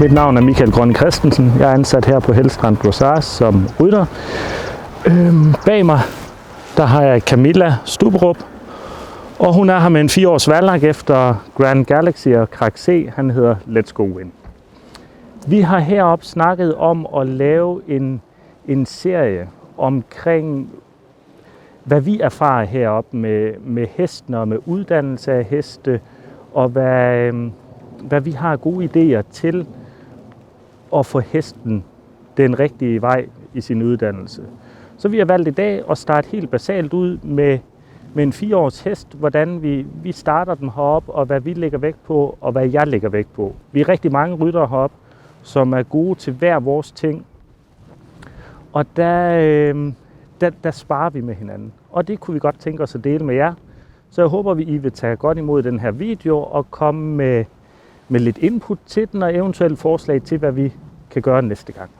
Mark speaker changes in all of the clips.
Speaker 1: Mit navn er Michael Grønne Christensen. Jeg er ansat her på Helstrand Dressage som rytter. Bag mig der har jeg Camilla Stubberup, og hun er her med en 4-års valglak efter Grand Galaxy og Krak C. Han hedder Let's Go Win. Vi har heroppe snakket om at lave en serie omkring, hvad vi erfarer heroppe med hesten og med uddannelse af heste, og hvad vi har gode idéer til at få hesten den rigtige vej i sin uddannelse. Så vi har valgt i dag at starte helt basalt ud med en 4-års hest, hvordan vi starter den heroppe, og hvad vi lægger vægt på, og hvad jeg lægger vægt på. Vi er rigtig mange ryttere heroppe, som er gode til hver vores ting, og der sparer vi med hinanden. Og det kunne vi godt tænke os at dele med jer. Så jeg håber, I vil tage godt imod den her video og komme med lidt input til den, og eventuelt forslag til, hvad vi kan gøre næste gang.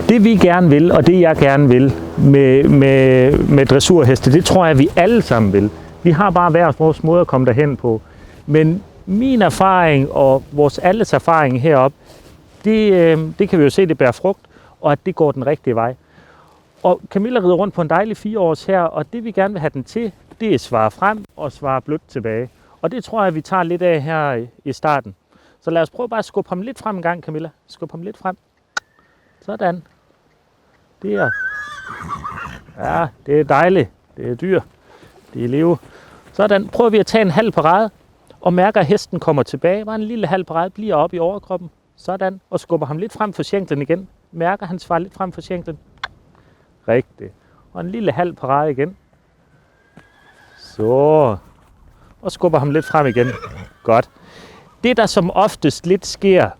Speaker 1: Det vi gerne vil, og det jeg gerne vil med dressurheste, det tror jeg, vi alle sammen vil. Vi har bare hver vores måde at komme derhen på. Men min erfaring og vores alles erfaring heroppe, det kan vi jo se, det bærer frugt, og at det går den rigtige vej. Og Camilla rider rundt på en dejlig 4-års her, og det vi gerne vil have den til, det er svare frem og svare blødt tilbage. Og det tror jeg, vi tager lidt af her i starten. Så lad os prøve bare at skubbe ham lidt frem en gang, Camilla. Skubbe ham lidt frem. Sådan. Der. Ja, det er dejligt. Det er dyr. Det er leve. Sådan. Prøver vi at tage en halv parade, og mærker, at hesten kommer tilbage. Bare en lille halv parade bliver op i overkroppen. Sådan. Og skubber ham lidt frem for sjenklen igen. Mærker, han svarer lidt frem for sjenklen. Rigtigt. Og en lille halv parade igen. Så. Og skubber ham lidt frem igen. Godt. Det, der som oftest lidt sker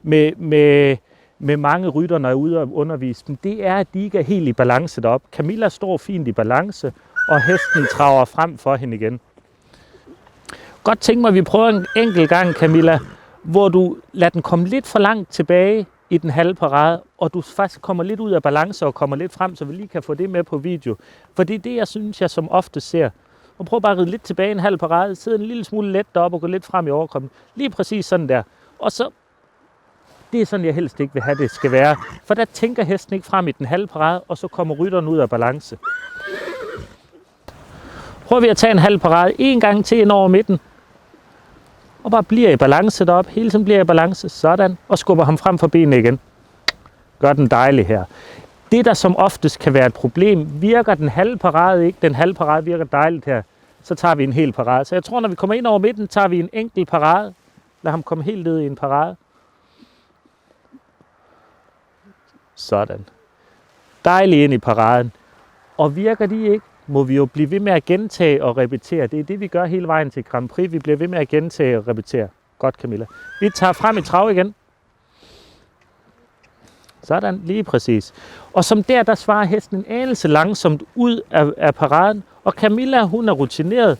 Speaker 1: med mange rytter, når jeg er ude og undervise dem, det er, at de ikke er helt i balance deroppe. Camilla står fint i balance, og hesten traver frem for hende igen. Godt tænk mig, at vi prøver en enkelt gang, Camilla, hvor du lader den komme lidt for langt tilbage i den halve parade, og du faktisk kommer lidt ud af balance og kommer lidt frem, så vi lige kan få det med på video. For det er det, jeg synes, jeg som ofte ser. Og prøv bare at ride lidt tilbage i en halv parade, sidde en lille smule let deroppe og gå lidt frem i overkroppen. Lige præcis sådan der. Og så, det er sådan, jeg helst ikke vil have det skal være. For der tænker hesten ikke frem i den halve parade, og så kommer rytteren ud af balance. Prøv vi at tage en halv parade en gang til ind over midten. Og bare bliver i balance deroppe. Hele tiden bliver i balance. Sådan. Og skubber ham frem for benene igen. Gør den dejlig her. Det, der som oftest kan være et problem, virker den halve parade ikke. Den halve parade virker dejligt her. Så tager vi en hel parade. Så jeg tror, når vi kommer ind over midten, tager vi en enkelt parade. Lad ham komme helt ned i en parade. Sådan. Dejligt ind i paraden. Og virker de ikke, må vi jo blive ved med at gentage og repetere. Det er det, vi gør hele vejen til Grand Prix. Vi bliver ved med at gentage og repetere. Godt, Camilla. Vi tager frem i trav igen. Sådan, lige præcis. Og som der svarer hesten en anelse langsomt ud af paraden. Og Camilla, hun er rutineret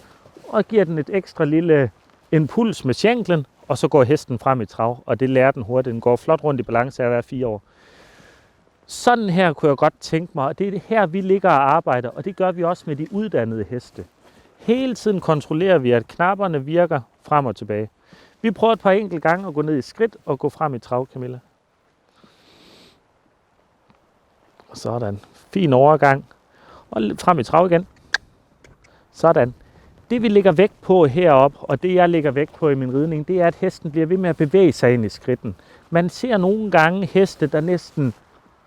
Speaker 1: og giver den et ekstra lille impuls med sjenklen. Og så går hesten frem i trav, og det lærer den hurtigt. Den går flot rundt i balance af at være 4 år. Sådan her kunne jeg godt tænke mig, og det er det her, vi ligger og arbejder, og det gør vi også med de uddannede heste. Hele tiden kontrollerer vi, at knapperne virker frem og tilbage. Vi prøver et par enkelte gange at gå ned i skridt og gå frem i trav, Camilla. Sådan. Fin overgang. Og frem i trav igen. Sådan. Det vi lægger vægt på heroppe, og det jeg lægger vægt på i min ridning, det er, at hesten bliver ved med at bevæge sig ind i skridten. Man ser nogle gange heste, der næsten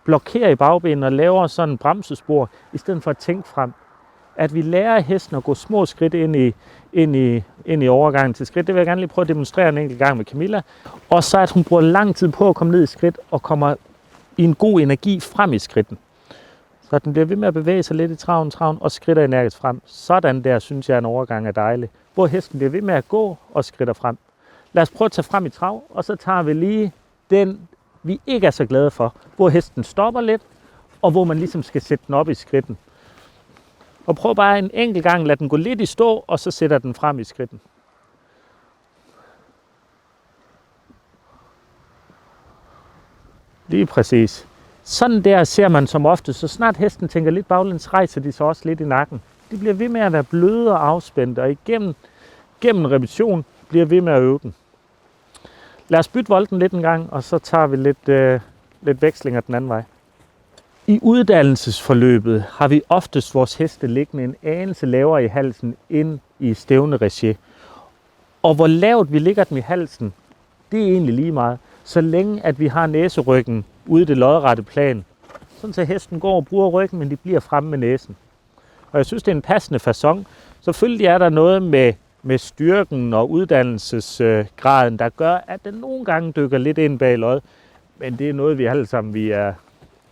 Speaker 1: blokerer i bagbenene og laver sådan en bremsespor, i stedet for at tænke frem. At vi lærer hesten at gå små skridt ind i overgangen til skridt. Det vil jeg gerne lige prøve at demonstrere en enkelt gang med Camilla. Og så at hun bruger lang tid på at komme ned i skridt og kommer i en god energi frem i skridten. Så den bliver ved med at bevæge sig lidt i traven og skridter energisk frem. Sådan der synes jeg en overgang er dejlig. Hvor hesten bliver ved med at gå og skridter frem. Lad os prøve at tage frem i trav, og så tager vi lige den, vi ikke er så glade for. Hvor hesten stopper lidt, og hvor man ligesom skal sætte den op i skridten. Og prøv bare en enkelt gang, lad den gå lidt i stå, og så sætter den frem i skridten. Lige præcis. Sådan der ser man som ofte, så snart hesten tænker lidt baglæns, rejser de så også lidt i nakken. De bliver ved med at være bløde og afspændte, og gennem repetition bliver ved med at øve den. Lad os bytte volden lidt en gang, og så tager vi lidt vekslinger den anden vej. I uddannelsesforløbet har vi oftest vores heste liggende en anelse lavere i halsen end i stævneregi. Og hvor lavt vi ligger dem i halsen, det er egentlig lige meget, så længe at vi har næseryggen ude i det lodrette plan. Sådan så hesten går og bruger ryggen, men de bliver fremme med næsen. Og jeg synes, det er en passende facon. Selvfølgelig er der noget med styrken og uddannelsesgraden, der gør, at den nogle gange dykker lidt ind bag lod. Men det er noget, vi alle sammen er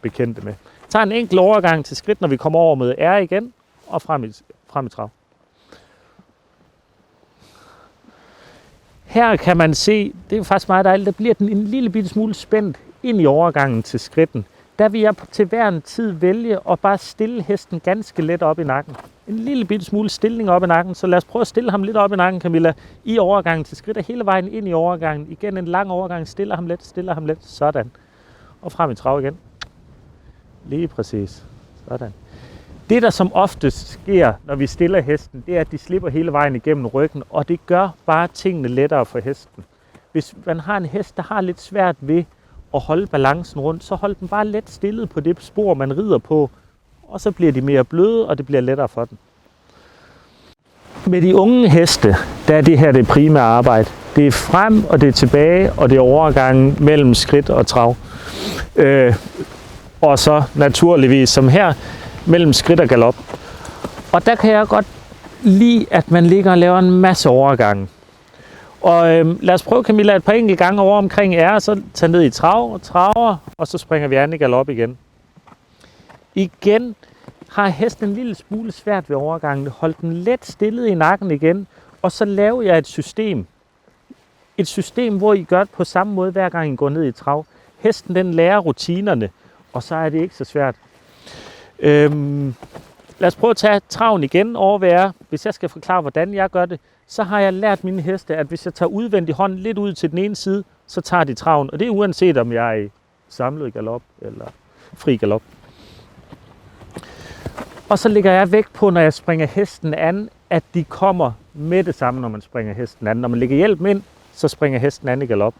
Speaker 1: bekendte med. Tag en enkelt overgang til skridt, når vi kommer over mod R igen, og frem i trav. Her kan man se, det er faktisk meget dejligt, der bliver den en lille bitte smule spændt ind i overgangen til skridten. Der vil jeg til hver en tid vælge at bare stille hesten ganske let op i nakken. En lille bitte smule stilling op i nakken, så lad os prøve at stille ham lidt op i nakken, Camilla, i overgangen til skridt, og hele vejen ind i overgangen. Igen en lang overgang, stiller ham let, sådan. Og frem i trav igen. Lige præcis, sådan. Det, der som oftest sker, når vi stiller hesten, det er, at de slipper hele vejen igennem ryggen, og det gør bare tingene lettere for hesten. Hvis man har en hest, der har lidt svært ved at holde balancen rundt, så hold den bare let stillet på det spor, man rider på, og så bliver de mere bløde, og det bliver lettere for den. Med de unge heste, der er det her det primære arbejde. Det er frem, og det er tilbage, og det er overgangen mellem skridt og trav. Og så naturligvis, som her, mellem skridt og galop. Og der kan jeg godt lide, at man ligger og laver en masse overgange. Og lad os prøve, Camilla, et par enkelte gange over omkring R, så tage ned i trav og traver, og så springer vi an i galop igen. Igen har hesten en lille smule svært ved overgangen. Hold den let stillet i nakken igen, og så laver jeg et system. Et system, hvor I gør det på samme måde, hver gang I går ned i trav. Hesten den lærer rutinerne, og så er det ikke så svært. Lad os prøve at tage traven igen over VR. Hvis jeg skal forklare, hvordan jeg gør det, så har jeg lært mine heste, at hvis jeg tager udvendig hånd lidt ud til den ene side, så tager de traven. Og det er uanset om jeg er i samlet galop eller fri galop. Og så lægger jeg vægt på, når jeg springer hesten an, at de kommer med det samme, når man springer hesten an. Når man lægger hjælp ind, så springer hesten an i galop.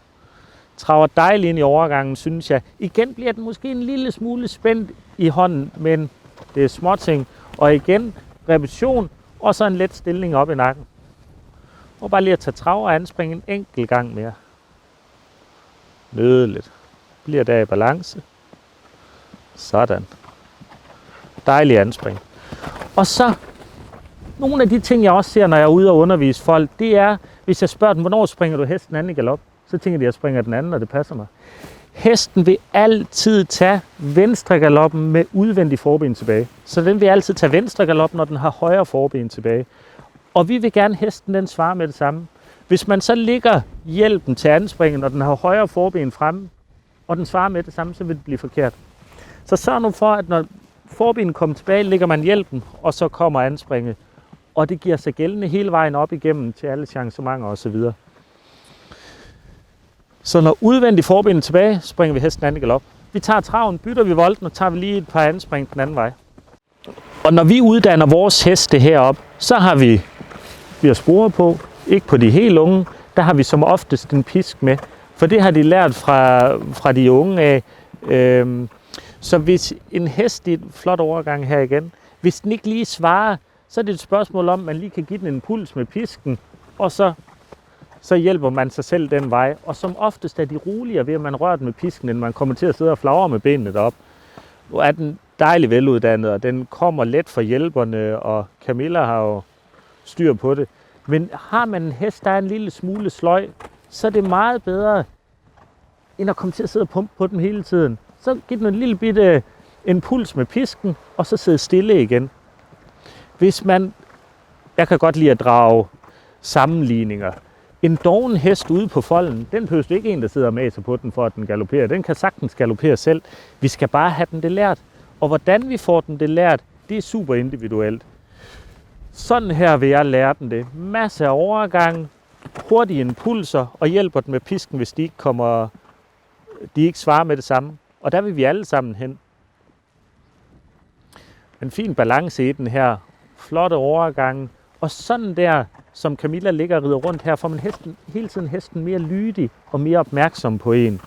Speaker 1: Traver dejligt ind i overgangen, synes jeg. Igen bliver den måske en lille smule spændt i hånden, men det er småting. Og igen, repetition, og så en let stilling op i nakken. Og bare lige at tage trav og anspringe en enkelt gang mere. Nødeligt. Bliver der i balance. Sådan. Dejlig anspring. Og så, nogle af de ting, jeg også ser, når jeg er ude og undervise folk, det er, hvis jeg spørger dem, hvornår springer du hesten anden i galop? Så tænker de, at jeg springer den anden, og det passer mig. Hesten vil altid tage venstre galoppen med udvendig forben tilbage. Så den vil altid tage venstre galop, når den har højre forben tilbage. Og vi vil gerne hesten, den svarer med det samme. Hvis man så ligger hjælpen til anspringen, når den har højre forben fremme, og den svarer med det samme, så vil det blive forkert. Så sørg nu for, at når forbenet kommer tilbage, lægger man hjælpen, og så kommer anspringet. Og det giver sig gældende hele vejen op igennem til alle changementer osv. Så når udvendig forbenet tilbage, springer vi hesten anden i galop. Vi tager traven, bytter vi volden, og tager vi lige et par anspring den anden vej. Og når vi uddanner vores heste herop, så har vi har spore på, ikke på de helt unge, der har vi som oftest en pisk med. For det har de lært fra de unge af. Så hvis en hest i en flot overgang her igen, hvis den ikke lige svarer, så er det et spørgsmål om, at man lige kan give den en puls med pisken, og så hjælper man sig selv den vej. Og som oftest er de roligere ved, at man rører den med pisken, end man kommer til at sidde og flagre med benene derop. Nu er den dejligt veluddannet, og den kommer let for hjælperne, og Camilla har jo styr på det. Men har man en hest, der er en lille smule sløj, så er det meget bedre, end at komme til at sidde og pumpe på dem hele tiden. Så giv den en lille bitte impuls med pisken, og så sidde stille igen. Jeg kan godt lide at drage sammenligninger. En doven hest ude på folden, den behøver ikke en, der sidder med sig på den, for at den galopperer. Den kan sagtens galoppere selv. Vi skal bare have den det lært. Og hvordan vi får den det lært, det er super individuelt. Sådan her vil jeg lære den det. Masser af overgange, hurtige impulser og hjælper den med pisken, hvis de ikke svarer med det samme. Og der vil vi alle sammen hen. En fin balance i den her. Flotte overgange Og sådan der, som Camilla ligger og rider rundt her, får man hele tiden hesten mere lydig og mere opmærksom på en.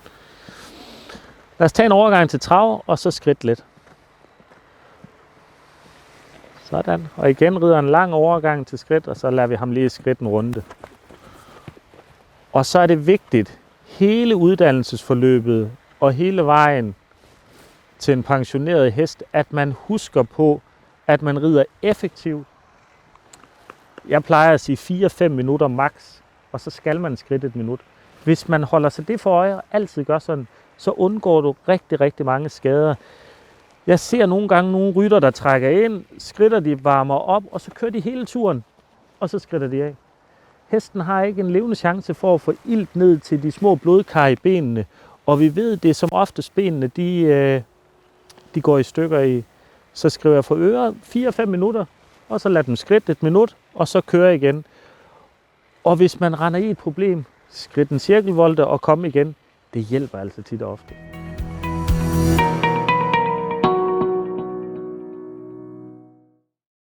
Speaker 1: Lad os tage en overgang til trav, og så skridt lidt. Sådan. Og igen rider en lang overgang til skridt, og så lader vi ham lige skridt en runde. Og så er det vigtigt, hele uddannelsesforløbet og hele vejen til en pensioneret hest, at man husker på, at man rider effektivt. Jeg plejer at sige 4-5 minutter max, og så skal man skridt et minut. Hvis man holder sig det for øje og altid gør sådan, så undgår du rigtig, rigtig mange skader. Jeg ser nogle gange nogle rytter, der trækker ind, skridter de, varmer op, og så kører de hele turen, og så skridter de af. Hesten har ikke en levende chance for at få ilt ned til de små blodkar i benene, og vi ved, det er som oftest benene, de går i stykker i. Så skriver jeg for øret 4-5 minutter, og så lader dem skridt et minut, og så kører jeg igen. Og hvis man render i et problem, skridt en cirkelvolte og kom igen. Det hjælper altså tit og ofte.